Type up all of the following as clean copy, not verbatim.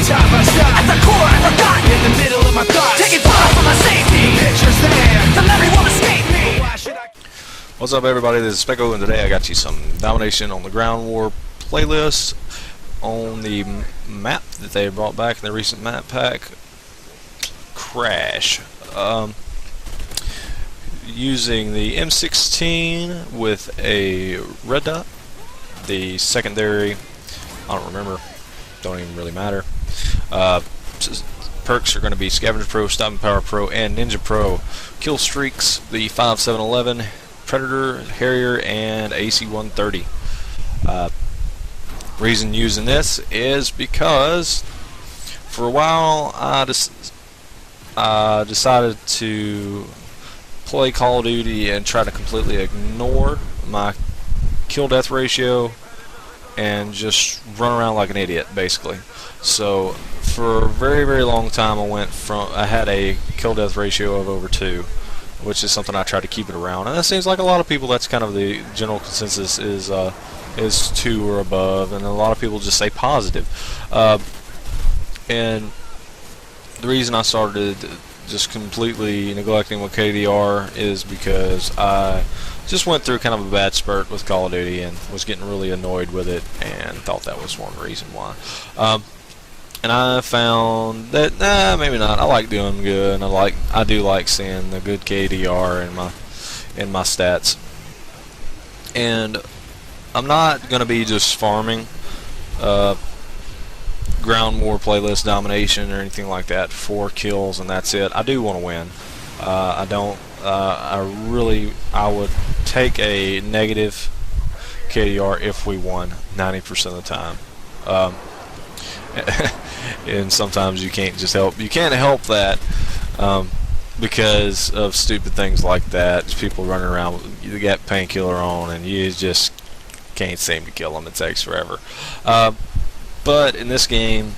shot by shot. At the core I forgot, in the middle of my thoughts, taking fire for my safety. Pictures there, the memory won't escape me. Why should I? What's up, everybody? This is Specko, and today I got you some domination on the ground war playlist on the map that they brought back in the recent map pack, Crash. Using the M16 with a red dot. The secondary, I don't remember, don't even really matter. Perks are going to be Scavenger Pro, Stopping Power Pro, and Ninja Pro. Kill streaks, the 5.711, Predator, Harrier, and AC-130. Reason using this is because for a while I decided to play Call of Duty and try to completely ignore my kill-death ratio and just run around like an idiot, basically. So for a very, very long time I had a kill-death ratio of over 2, which is something I try to keep it around, and that seems like a lot of people, that's kind of the general consensus, is 2 or above, and a lot of people just say positive. And the reason I started just completely neglecting my KDR is because I just went through kind of a bad spurt with Call of Duty and was getting really annoyed with it, and thought that was one reason why. And I found that maybe not. I like doing good, and I do like seeing the good KDR in my stats. And I'm not gonna be just farming ground war playlist domination or anything like that, 4 kills and that's it. I do want to win. I would take a negative KDR if we won 90% of the time. And sometimes you can't help that because of stupid things like that. People running around, you got painkiller on and you just can't seem to kill them. It takes forever. But in this game,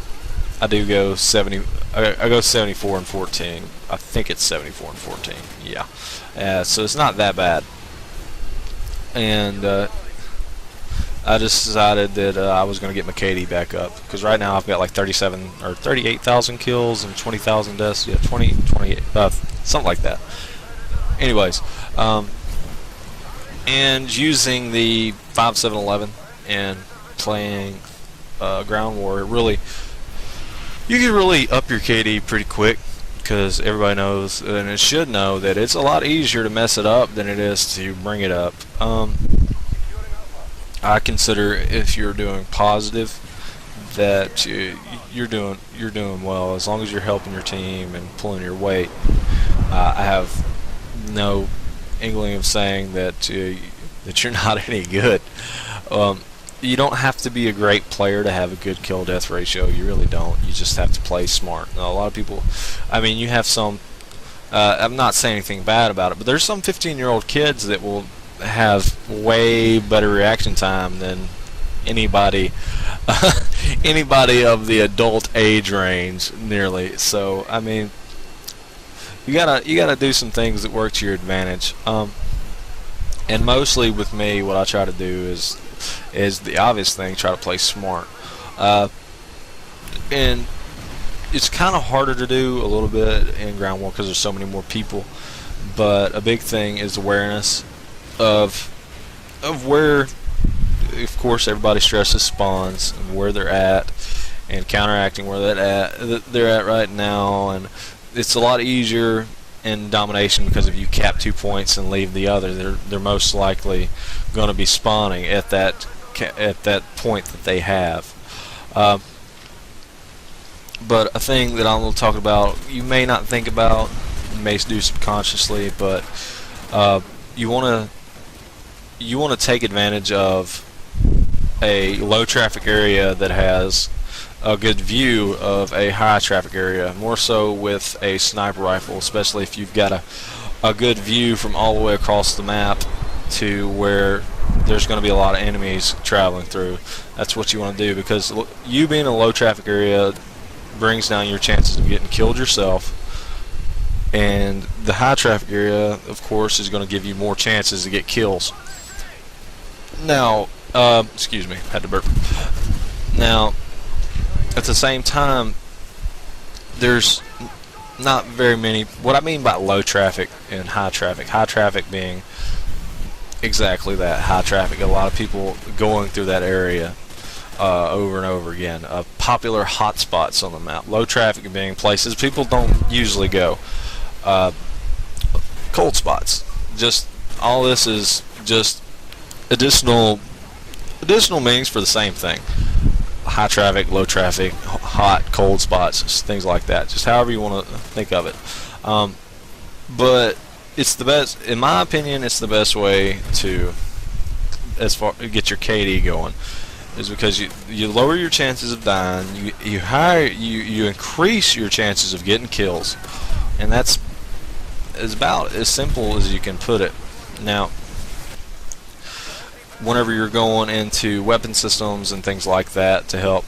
I do go 70. I go 74 and 14. I think it's 74 and 14. Yeah. So it's not that bad. And I just decided that I was going to get my KD back up, because right now I've got like 37 or 38,000 kills and 20,000 deaths. Yeah, 28, something like that. Anyways, and using the 5.711 and playing ground war, you can really up your KD pretty quick, because everybody knows, and it should know, that it's a lot easier to mess it up than it is to bring it up. I consider, if you're doing positive, that you're doing well, as long as you're helping your team and pulling your weight. I have no inkling of saying that you're not any good. You don't have to be a great player to have a good kill-death ratio. You really don't. You just have to play smart. Now, a lot of people, I mean, you have some, I'm not saying anything bad about it, but there's some 15-year-old kids that will have way better reaction time than anybody anybody of the adult age range, nearly. So, I mean, you gotta do some things that work to your advantage. And mostly with me, what I try to do is the obvious thing: try to play smart. And it's kind of harder to do a little bit in ground war because there's so many more people. But a big thing is awareness of where, of course, everybody stresses spawns and where they're at, and counteracting where they're at right now. And it's a lot easier in domination, because if you cap 2 points and leave the other, they're most likely going to be spawning at that point that they have. But a thing that I'm going to talk about, you may not think about, you may do subconsciously, but you want to take advantage of a low traffic area that has a good view of a high traffic area, more so with a sniper rifle, especially if you've got a good view from all the way across the map to where there's going to be a lot of enemies traveling through. That's what you want to do, because you being in a low traffic area brings down your chances of getting killed yourself, and the high traffic area, of course, is going to give you more chances to get kills. Now, excuse me, had to burp. Now, at the same time, there's not very many. What I mean by low traffic and high traffic being exactly that, high traffic. A lot of people going through that area over and over again. Popular hotspots on the map. Low traffic being places people don't usually go. Cold spots. Just all this is just additional meanings for the same thing. High traffic, low traffic, hot, cold spots, things like that. Just however you want to think of it. But it's the best, in my opinion. It's the best way to get your KD going, is because you lower your chances of dying. You increase your chances of getting kills, and that's about as simple as you can put it. Now, whenever you're going into weapon systems and things like that to help.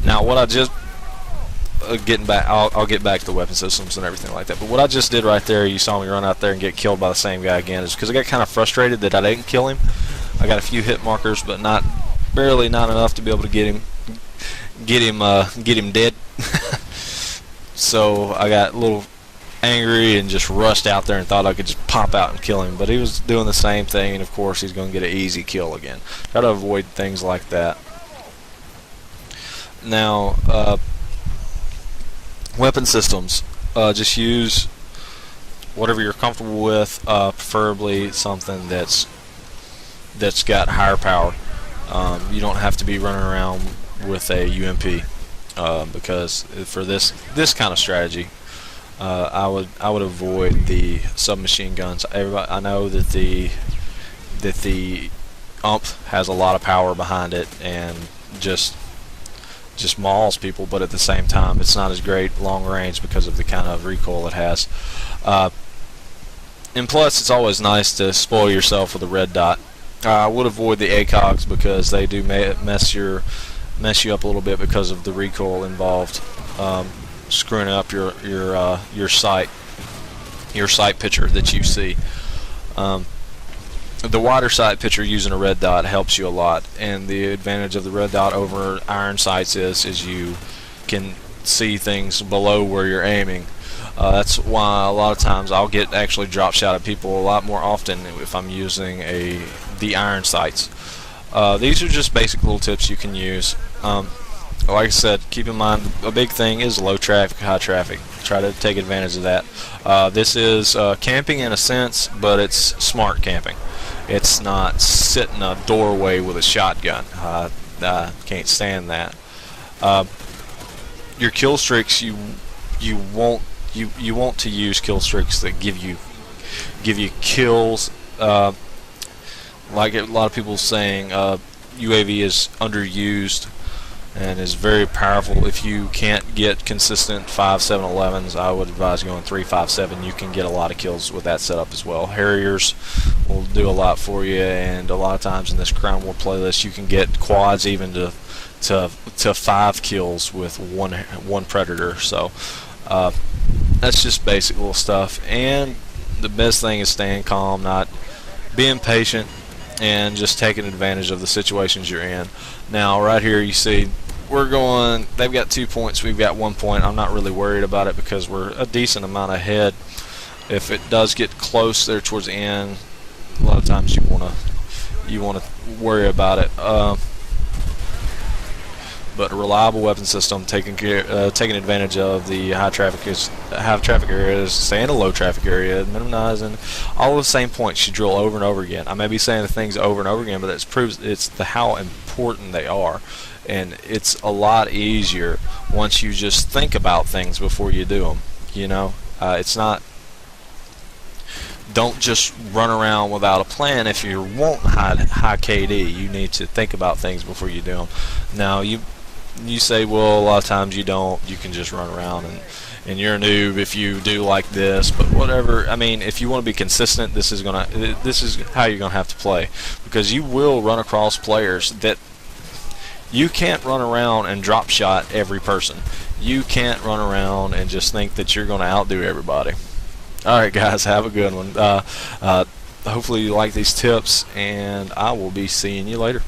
Now, what I just getting back, I'll get back to the weapon systems and everything like that. But what I just did right there, you saw me run out there and get killed by the same guy again, is because I got kind of frustrated that I didn't kill him. I got a few hit markers, but barely not enough to be able to get him dead. So I got a little angry and just rushed out there and thought I could just pop out and kill him, but he was doing the same thing, and of course he's going to get an easy kill again. Try to avoid things like that. Now, weapon systems, just use whatever you're comfortable with, preferably something that's got higher power. You don't have to be running around with a UMP, because for this kind of strategy, I would avoid the submachine guns. I know that the UMP has a lot of power behind it and just mauls people, but at the same time it's not as great long range because of the kind of recoil it has. And plus, it's always nice to spoil yourself with a red dot. I would avoid the ACOGs because they do mess you up a little bit because of the recoil involved. Screwing up your sight picture that you see. The wider sight picture using a red dot helps you a lot, and the advantage of the red dot over iron sights is you can see things below where you're aiming. That's why a lot of times I'll get actually drop shot at people a lot more often if I'm using the iron sights. These are just basic little tips you can use. Like I said, keep in mind a big thing is low traffic, high traffic. Try to take advantage of that. This is camping in a sense, but it's smart camping. It's not sit in a doorway with a shotgun. I can't stand that. Your kill streaks, you want to use kill streaks that give you kills. Like a lot of people saying, UAV is underused and is very powerful. If you can't get consistent 5.7.11s, I would advise going 3.5.7. You can get a lot of kills with that setup as well. Harriers will do a lot for you, and a lot of times in this Crown War playlist you can get quads even to 5 kills with one predator. So that's just basic little stuff, and the best thing is staying calm, not being patient, and just taking advantage of the situations you're in. Now right here you see they've got 2 points, we've got 1 point. I'm not really worried about it because we're a decent amount ahead. If it does get close there towards the end, a lot of times you want to worry about it. But a reliable weapon system, taking advantage of the high traffic areas, stay in a low traffic area, minimizing all the same points you drill over and over again. I may be saying the things over and over again, but that proves how important they are, and it's a lot easier once you just think about things before you do them. You know, it's not. Don't just run around without a plan. If you want high KD, you need to think about things before you do them. Now you say, well, a lot of times you don't. You can just run around and you're a noob if you do like this. But whatever. I mean, if you want to be consistent, this is how you're gonna have to play, because you will run across players that you can't run around and drop shot every person. You can't run around and just think that you're gonna outdo everybody. All right, guys, have a good one. Hopefully you like these tips, and I will be seeing you later.